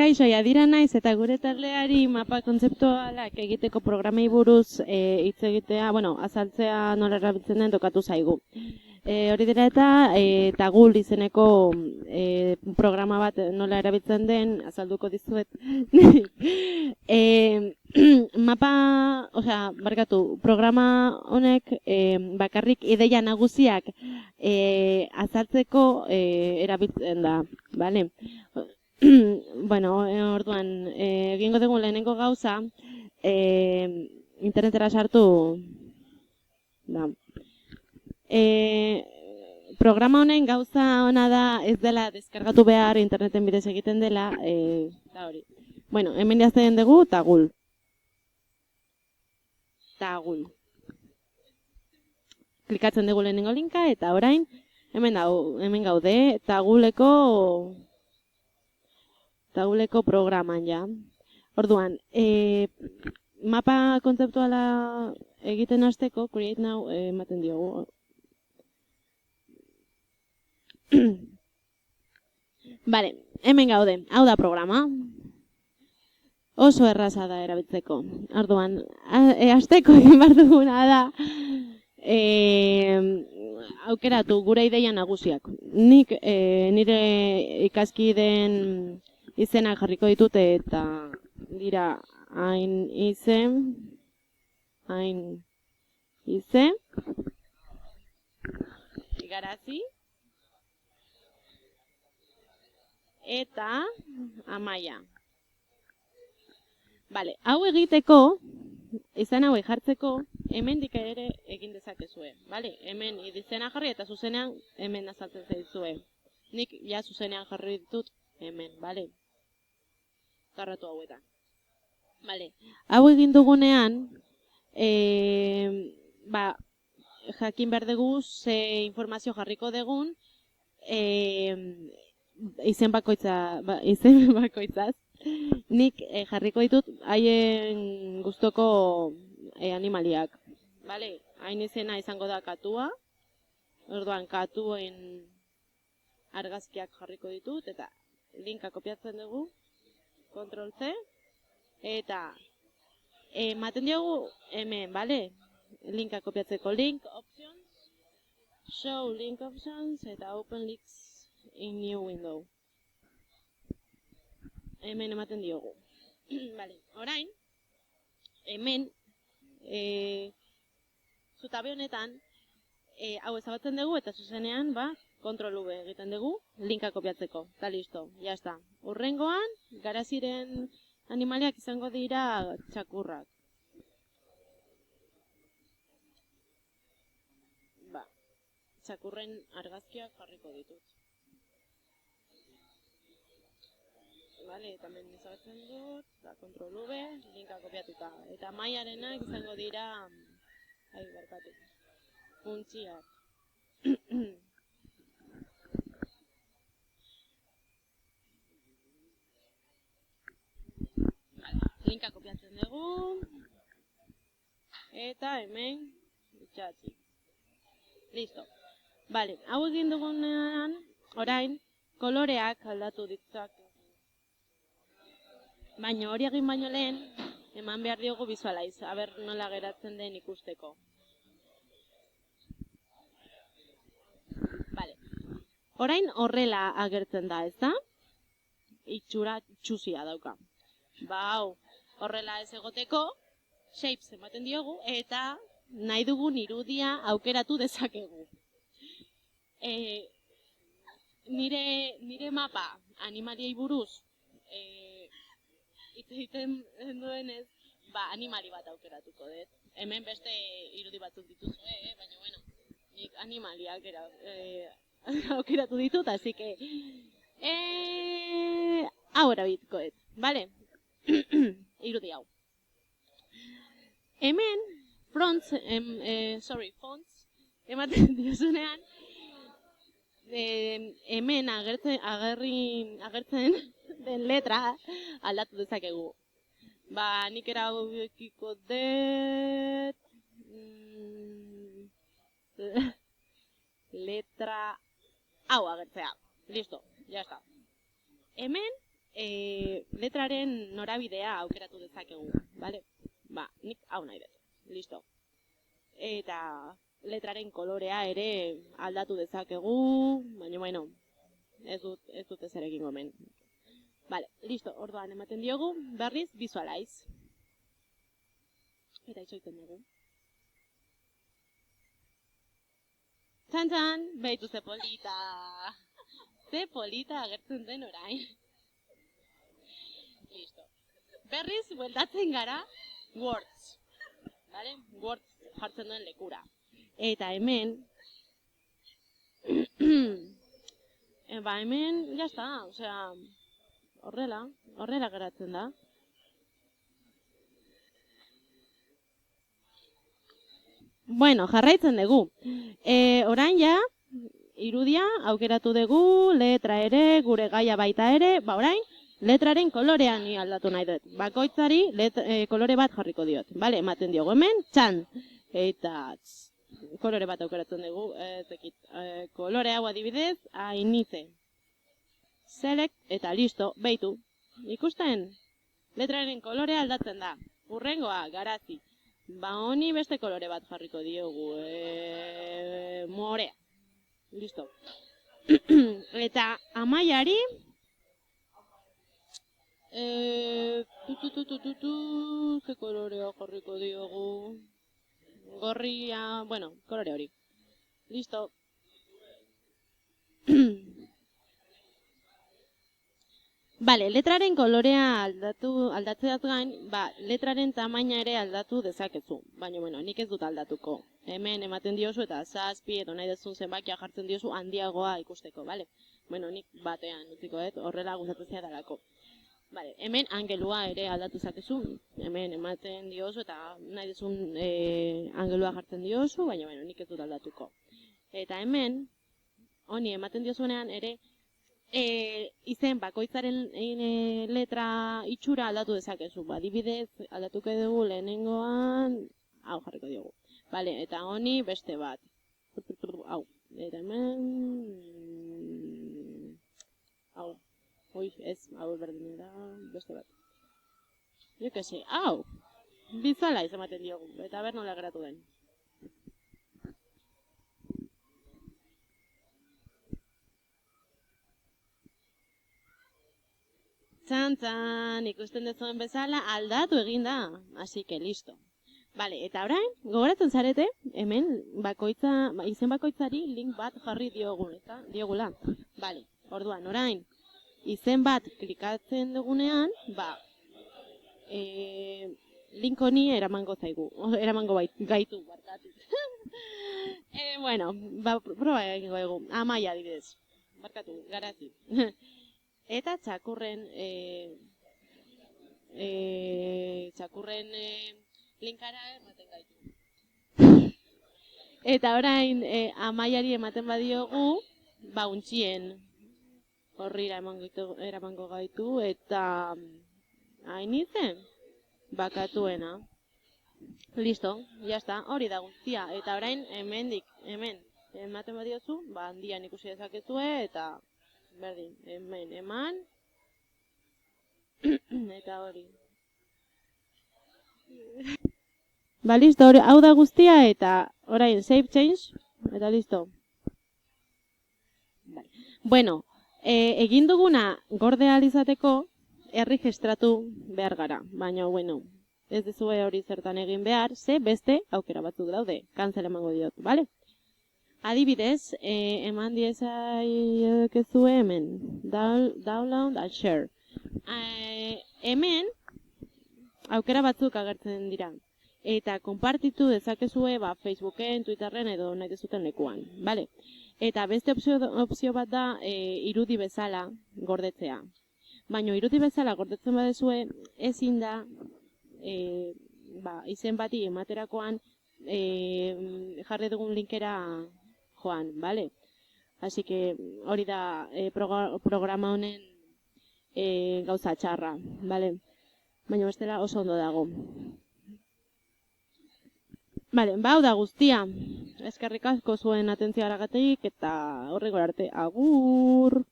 Kaixo, Jadira naiz eta gure taldeari mapa kontzeptualak egiteko programei buruz hitz egitea, azaltzea nola erabiltzen den tokatu zaigu. Hori dira eta Tagul izeneko programa bat nola erabiltzen den azalduko dizuet. Programa honek bakarrik ideia nagusiak azaltzeko erabiltzen da, bale? Orduan, egingo dugu lehenengo gauza, internetera sartu da. Programa honen gauza ona da ez dela deskargatu behar, interneten bidez egiten dela, da hori. Hemen jazten dugu Tagul. Tagul. Klikatzen dugu lehenengo linka eta orain, hemen gaude, Taguleko programan ja. Orduan, mapa kontzeptuala egiten hasteko, create now ematen diogu. Bale, hemen gaude, hau da programa. Oso erraza da erabiltzeko. Orduan, hasteko egin behar duguna da, aukeratu gure ideia nagusiak. Nik nire ikaskideen izenak jarriko ditut eta dira hain ize, Igarazi eta Amaia. Bale, hau egiteko, izan hauek jartzeko, hemendik ere egin dezakezue. Bale, hemen izena jarri eta zuzenean hemen azaltzen zaizue. Nik ja zuzenean jarri ditut hemen, bale? Garratu hauetan. Bale, hau egin dugunean, jakin behar dugu ze informazio jarriko dugun izen bakoitzaz. Nik jarriko ditut haien gustoko animaliak. Bale, hain izena izango da katua. Orduan, katuen argazkiak jarriko ditut eta linka kopiatzen dugu. Control C. Eta ematen diogu hemen, bale? Linka kopiatzeko link options. Show link options eta open links in new window. Hemen ematen diogu. Bale, orain, hemen, zutabe honetan, hau ezabatzen dugu eta zuzenean, Control V egiten dugu, linka kopiatzeko. Eta listo, jazta. Urrengoan, garaziren animaliak izango dira txakurrak. Txakurren argazkiak jarriko ditut. Bale, eta hemen ezabatzen dut, Control V, linka kopiatuta. Eta maiarenak izango dira, puntziak. Linka kopiatzen dugu. Eta hemen, itxatzi. Listo. Bale, hau egin dugunean, orain, koloreak aldatu ditzak. Baina hori egin baino lehen, eman behar diogu visualize, aber nola geratzen den ikusteko. Bale, orain horrela agertzen da, ez da? Itxura txuzia dauka. Hau, horrela ez egoteko, shapes ematen diogu, eta nahi dugun irudia aukeratu dezakegu. Nire mapa animaliei buruz hitz egiten duenez, animali bat aukeratuko dut. Hemen beste irudi batzuk dituzue, baina nik animaliak aukeratu ditut, así que hau erabiliko dut, bale? Irudi hau. Hemen, fonts, ematen diozunean, hemen agertzen den letra aldatu dezakegu. Nik erabakiko dut letra hau agertzea. Listo, ya está. Hemen letraren norabidea aukeratu dezakegu, bale? Ba, nik hau nahi dut, listo. Eta letraren kolorea ere aldatu dezakegu, baina, bueno, ez dut ezer egingo hemen. Bale, listo, orduan ematen diogu, berriz, visualize. Eta itxoiten dugu. Txan-txan, behitu ze polita. Ze polita agertzen den orain. Listo. Berriz, bueltatzen gara, words. Vale? Words jartzen duen lekura. Eta hemen, hemen, jazta, osea, horrela geratzen da. Bueno, jarraitzen dugu. Orain ja, irudia aukeratu dugu, letra ere, gure gaia baita ere, ba orain, letraren kolorean ni aldatu nahi dut. Bakoitzari kolore bat jarriko diot. Bale, ematen diogu hemen, txan. Eta kolore bat aukeratzen dugu. Kolore hau adibidez, ainize. Select eta listo, behitu. Ikusten, letraren kolorea aldatzen da. Urrengoa, garazi. Ba honi beste kolore bat jarriko diogu. Morea. Listo. Eta amaiari ze kolorea jarriko diogu. Gorria, bueno, kolore hori. Listo. Bale, letraren kolorea aldatzeaz gain, ba, letraren tamaina ere aldatu dezakezu. Baina, bueno, nik ez dut aldatuko. Hemen ematen diozu eta 7 edo nahi dezun zenbakia jartzen diozu handiagoa ikusteko, bale? Bueno, nik batean utziko dut, horrela gustatzen zaidalako. Bale, hemen angelua ere aldatu zakezu. Hemen ematen diozu eta nahi dezun angelua jartzen diozu, baina, bueno, nik ez dut aldatuko. Eta hemen, honi ematen diozunean ere, izen bakoitzaren letra itxura aldatu dezakezu. Adibidez, aldatuko dugu lehenengoan, hau jarriko diogu. Bale, eta honi beste bat. Hau, eta hemen, hau, ez, hau berdinera, beste bat. Jo que se, hau, visualize ematen diogu, eta ber nola geratu den. Txan, ikusten dezuen bezala aldatu egin da. Así que listo. Bale, eta orain, gogoratzen zarete, hemen izen bakoitzari link bat jarri diogula. Bale, orduan, orain, izen bat klikatzen dugunean, ba, link honi eramango gaitu, barkatu. Bueno, ba, proba egingo egu, Amaia adibidez. Barkatu, garazi. Eta txakurren linkara ematen gaitu. Eta orain Amaiari ematen badiogu, ba untxien horrira eramango gaitu eta hainitzen bakatuena. Listo, jazta, hori da guztia. Eta orain hemen ematen badiozu, ba handian ikusi dezakezue eta berdin, hemen eman eta hori. Ba, listo, hau da guztia eta orain save change eta listo. Bueno, egin duguna gorde ahal izateko erregistratu behar gara, baina, bueno, ez dezue hori zertan egin behar, ze beste aukera batzuk daude, cancel emango diot, bale? Adibidez, eman diezaikezu hemen, download and share. Hemen, aukera batzuk agertzen dira. Eta konpartitu dezakezue Facebooken, Twitterren edo nahi dezuten lekuan. Bale? Eta beste opzio bat da irudi bezala gordetzea. Baina irudi bezala gordetzen badezue, ezin da izen bati ematerakoan jarri dugun linkera joan, bale? Así que hori da programa honen gauza txarra, bale? Baina bestela oso ondo dago. Bale, hau da guztia. Eskerrik asko zuen atentzioaragatik eta horrengora arte, agur!